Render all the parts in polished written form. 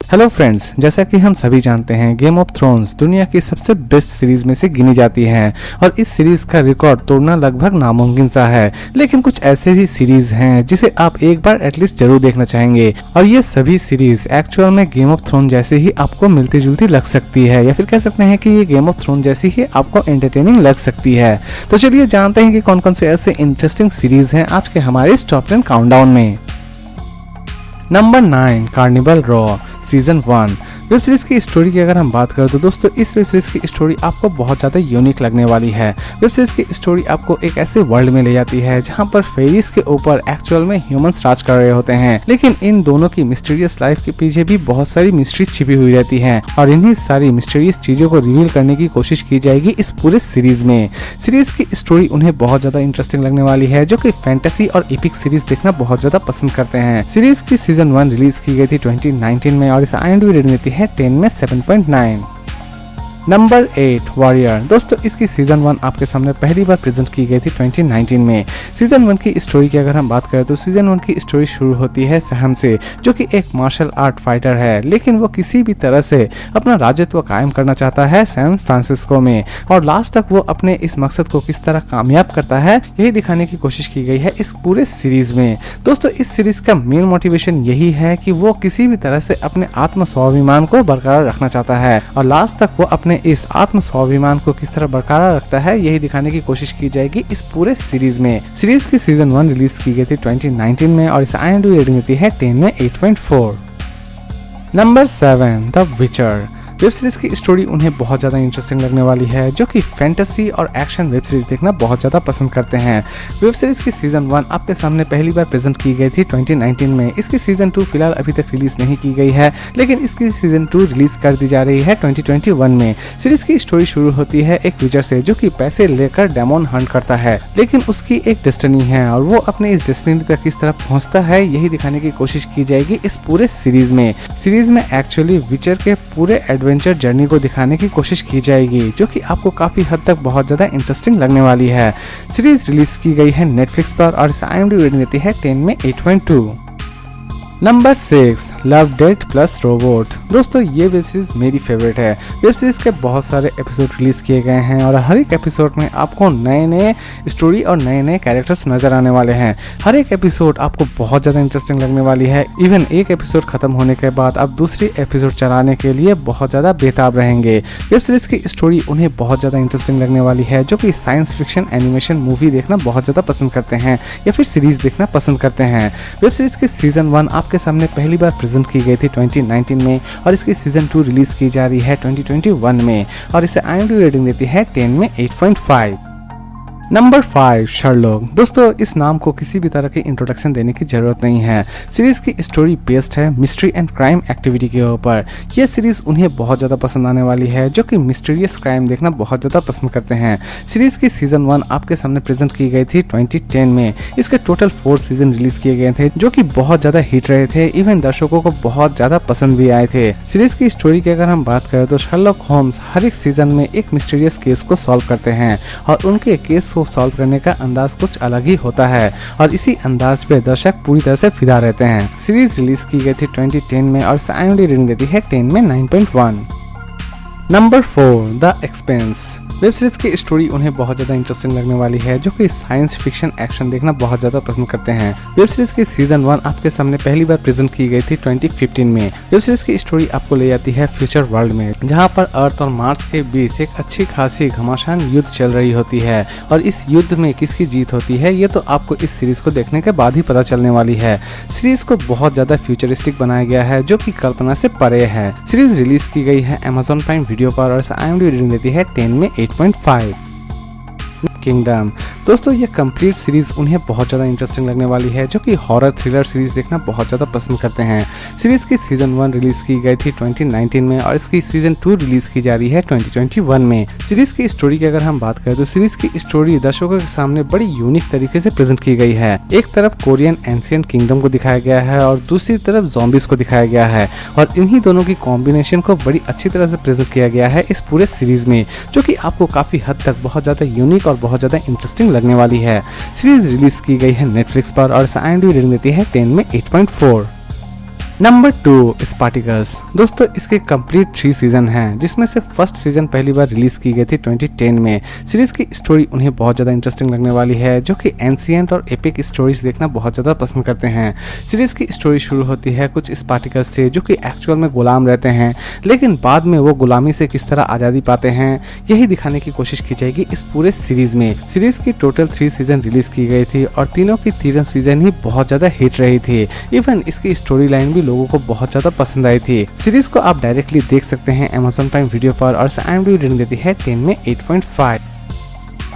Hello friends, जैसा कि हम सभी जानते हैं गेम ऑफ थ्रोन्स दुनिया की सबसे बेस्ट सीरीज में से गिनी जाती है और इस सीरीज का रिकॉर्ड तोड़ना लगभग नामुमकिन सा है। लेकिन कुछ ऐसे भी सीरीज हैं जिसे आप एक बार एटलीस्ट जरूर देखना चाहेंगे और ये सभी सीरीज एक्चुअल में गेम ऑफ थ्रोन जैसे ही आपको मिलती जुलती लग सकती है, या फिर कह सकते हैं कि ये गेम ऑफ थ्रोन जैसी ही आपको एंटरटेनिंग लग सकती है। तो चलिए जानते हैं कि कौन कौन से ऐसे इंटरेस्टिंग सीरीज हैं आज के हमारे इस टॉप 10 काउंटडाउन में। Number 9, carnival raw season 1। Web series की स्टोरी की अगर हम बात करें तो दोस्तों इस वेब सीरीज की स्टोरी आपको बहुत ज़्यादा यूनिक लगने वाली है। वेब सीरीज की स्टोरी आपको एक ऐसे वर्ल्ड में ले जाती है जहां पर फेरीज के ऊपर एक्चुअल में ह्यूमंस राज कर रहे होते हैं, लेकिन इन दोनों की मिस्टीरियस लाइफ के पीछे भी बहुत सारी मिस्ट्री छिपी हुई रहती है और इन्हीं सारी मिस्टीरियस चीज़ों को रिवील करने की कोशिश की जाएगी इस पूरे सीरीज में। सीरीज की स्टोरी उन्हें बहुत ज़्यादा इंटरेस्टिंग लगने वाली है जो कि फैंटेसी और एपिक सीरीज देखना बहुत ज़्यादा पसंद करते हैं। सीरीज की सीजन 1 रिलीज की गई थी 2019 में और इसे IMDb रेटिंग देती है 10 में 7.9। Number 8, warrior. दोस्तों इसकी सीजन 1 आपके सामने पहली बार प्रेजेंट की गई थी 2019 में। सीजन 1 की स्टोरी की अगर हम बात करें तो सीजन 1 की स्टोरी शुरू होती है सहम से, जो कि एक मार्शल आर्ट फाइटर है, लेकिन वो किसी भी तरह से अपना राजत्व कायम करना चाहता है सैन फ्रांसिस्को में और लास्ट तक वो अपने इस मकसद को किस तरह कामयाब करता है यही दिखाने की कोशिश की गई है इस पूरे सीरीज में। दोस्तों इस सीरीज का मेन मोटिवेशन यही है कि वो किसी भी तरह से अपने आत्म स्वाभिमान को बरकरार रखना चाहता है और लास्ट तक वो अपने इस आत्म स्वाभिमान को किस तरह बरकरार रखता है यही दिखाने की कोशिश की जाएगी इस पूरे सीरीज में। सीरीज की सीजन 1 रिलीज की गई थी 2019 में और इसे IMDb रेटिंग देती है 10 में 8.4। नंबर 7, द विचर। वेब सीरीज की स्टोरी उन्हें बहुत ज़्यादा इंटरेस्टिंग लगने वाली है जो कि फैंटेसी और एक्शन वेब सीरीज देखना बहुत ज़्यादा पसंद करते हैं। वेब सीरीज की सीजन 1 आपके सामने पहली बार प्रेजेंट की गई थी 2019 में। इसकी सीजन 2 फिलहाल अभी तक रिलीज नहीं की गई है, लेकिन इसकी सीजन 2 रिलीज कर दी जा रही है 2021 में। सीरीज की स्टोरी शुरू होती है एक विचर से जो कि पैसे लेकर डेमोन हंट करता है, लेकिन उसकी एक डेस्टिनी है और वो अपने इस डेस्टिनी तक किस तरह पहुंचता है यही दिखाने की कोशिश की जाएगी इस पूरे सीरीज में। सीरीज में एक्चुअली विचर के पूरे एडवेंचर जर्नी को दिखाने की कोशिश की जाएगी जो कि आपको काफी हद तक बहुत ज्यादा इंटरेस्टिंग लगने वाली है। सीरीज रिलीज की गई है नेटफ्लिक्स पर और इसे IMDb रेटिंग देती है 10 में 8.2। Number 6, love death plus robot. दोस्तों ये वेब सीरीज मेरी फेवरेट है। वेब सीरीज के बहुत सारे एपिसोड रिलीज किए गए हैं और हर एक एपिसोड में आपको नए नए स्टोरी और नए नए कैरेक्टर्स नजर आने वाले हैं। हर एक एपिसोड आपको बहुत ज़्यादा इंटरेस्टिंग लगने वाली है। इवन एक एपिसोड खत्म होने के बाद आप दूसरी एपिसोड चलाने के लिए बहुत ज़्यादा बेताब रहेंगे। वेब सीरीज की स्टोरी उन्हें बहुत ज़्यादा इंटरेस्टिंग लगने वाली है जो कि साइंस फिक्शन एनिमेशन मूवी देखना बहुत ज़्यादा पसंद करते हैं या फिर सीरीज देखना पसंद करते हैं। वेब सीरीज की सीजन 1 के सामने पहली बार प्रेजेंट की गई थी 2019 में और इसकी सीजन 2 रिलीज की जा रही है 2021 में और इसे IMDb रेटिंग देती है 10 में 8.5। Number 5, Sherlock. दोस्तों इस नाम को किसी भी तरह की इंट्रोडक्शन देने की जरूरत नहीं है। सीरीज की स्टोरी बेस्ड है मिस्ट्री एंड क्राइम एक्टिविटी के ऊपर। यह सीरीज उन्हें बहुत ज़्यादा पसंद आने वाली है जो कि मिस्टीरियस क्राइम देखना बहुत ज़्यादा पसंद करते हैं। सीरीज की सीजन 1 आपके सामने प्रेजेंट की गई थी 2010 में। इसके टोटल 4 सीजन रिलीज किए गए थे जो कि बहुत ज़्यादा हिट रहे थे, इवन दर्शकों को बहुत ज़्यादा पसंद भी आए थे। सीरीज की स्टोरी की अगर हम बात करें तो शर्लॉक होम्स हर एक सीजन में एक मिस्टीरियस केस को सॉल्व करते हैं और उनके केस को सॉल्व करने का अंदाज कुछ अलग ही होता है और इसी अंदाज पे दर्शक पूरी तरह से फिदा रहते हैं। सीरीज रिलीज की गई थी 2010 में और IMDb रेटिंग देती है 10 में 9.1। Number 4, the expense. Web series की स्टोरी उन्हें बहुत ज़्यादा इंटरेस्टिंग लगने वाली है जो कि साइंस फिक्शन एक्शन देखना बहुत ज़्यादा पसंद करते हैं। वेब सीरीज की सीजन 1 आपके सामने पहली बार प्रेजेंट की गई थी 2015 में। वेब सीरीज की स्टोरी आपको ले जाती है फ्यूचर वर्ल्ड में जहां पर अर्थ और मार्स के बीच एक अच्छी खासी घमासान युद्ध चल रही होती है और इस युद्ध में किसकी जीत होती है ये तो आपको इस सीरीज को देखने के बाद ही पता चलने वाली है। सीरीज को बहुत ज़्यादा फ्यूचरिस्टिक बनाया गया है जो कि कल्पना से परे है। सीरीज रिलीज की गई है Amazon प्राइम वीडियो पर और IMDb रेटिंग देती है 10 में 8.5। किंगडम। दोस्तों ये कंप्लीट सीरीज उन्हें बहुत ज़्यादा इंटरेस्टिंग लगने वाली है जो कि हॉरर थ्रिलर सीरीज देखना बहुत ज़्यादा पसंद करते हैं। सीरीज की सीजन 1 रिलीज की गई थी 2019 में और इसकी सीजन 2 रिलीज की जा रही है 2021 में। सीरीज की स्टोरी की अगर हम बात करें तो सीरीज की स्टोरी दर्शकों के सामने बड़ी यूनिक तरीके से प्रेजेंट की गई है। एक तरफ कोरियन एंशिएंट किंगडम को दिखाया गया है और दूसरी तरफ ज़ॉम्बीज को दिखाया गया है और इन्हीं दोनों की कॉम्बिनेशन को बड़ी अच्छी तरह से प्रेजेंट किया गया है इस पूरे सीरीज में जो कि आपको काफ़ी हद तक बहुत ज़्यादा यूनिक और बहुत ज़्यादा इंटरेस्टिंग लगने वाली है। सीरीज रिलीज की गई है नेटफ्लिक्स पर और IMDb रेटिंग देती है 10 में 8.4। Number 2 Spartacus. दोस्तों इसके कंप्लीट 3 सीजन हैं, जिसमें से फर्स्ट सीजन पहली बार रिलीज की गई थी 2010 में। सीरीज की स्टोरी उन्हें बहुत ज़्यादा इंटरेस्टिंग लगने वाली है, जो कि एंशिएंट और एपिक स्टोरीज देखना बहुत ज़्यादा पसंद करते हैं। सीरीज की स्टोरी शुरू होती है कुछ स्पार्टिकस से, जो कि एक्चुअल में गुलाम रहते हैं, लेकिन बाद में वो गुलामी से किस तरह आज़ादी पाते हैं, यही दिखाने की कोशिश की जाएगी इस पूरे सीरीज में। सीरीज की टोटल 3 सीजन रिलीज की गई थी और तीनों की तीनों सीजन ही बहुत ज़्यादा हिट रही थी। इवन इसकी स्टोरी लाइन भी लोगों को बहुत ज्यादा पसंद आई थी। सीरीज को आप डायरेक्टली देख सकते हैं Amazon प्राइम वीडियो पर और IMDb रेटिंग देती है 10 में 8.5।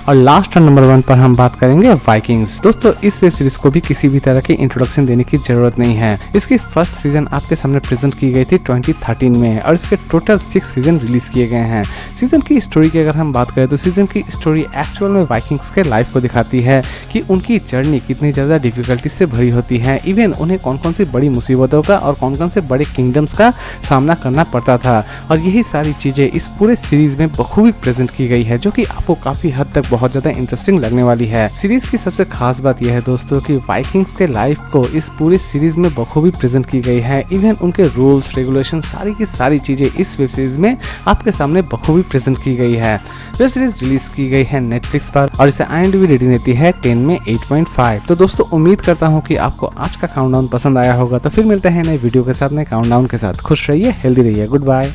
और लास्ट नंबर 1 पर हम बात करेंगे वाइकिंग्स। दोस्तों इस वेब सीरीज को भी किसी भी तरह की इंट्रोडक्शन देने की जरूरत नहीं है। इसकी फर्स्ट सीजन आपके सामने प्रेजेंट की गई थी 2013 में और इसके टोटल 6 सीजन रिलीज किए गए हैं। सीजन की स्टोरी की अगर हम बात करें तो सीजन की स्टोरी एक्चुअल में वाइकिंग्स के लाइफ को दिखाती है कि उनकी जर्नी कितनी ज़्यादा डिफिकल्टीज से भरी होती है। इवन उन्हें कौन कौन सी बड़ी मुसीबतों का और कौन कौन से बड़े किंगडम्स का सामना करना पड़ता था, और यही सारी चीज़ें इस पूरे सीरीज में बखूबी प्रेजेंट की गई है, जो कि आपको काफ़ी हद तक बहुत ज़्यादा इंटरेस्टिंग लगने वाली है। सीरीज की सबसे खास बात यह है दोस्तों कि वाइकिंग्स के लाइफ को इस पूरी सीरीज में बखूबी प्रेजेंट की गई है। इवन उनके रूल्स रेगुलेशन सारी की सारी चीज़ें इस वेब सीरीज में आपके सामने बखूबी प्रेजेंट की गई है। वेब सीरीज रिलीज की गई है नेटफ्लिक्स पर और इसे IMDb रेटिंग देती है 10 में 8.5। तो दोस्तों उम्मीद करता हूँ कि आपको आज का काउंटडाउन पसंद आया होगा। तो फिर मिलते हैं नए वीडियो के साथ, नए काउंटडाउन के साथ। खुश रहिए, हेल्दी रहिए, गुड बाय।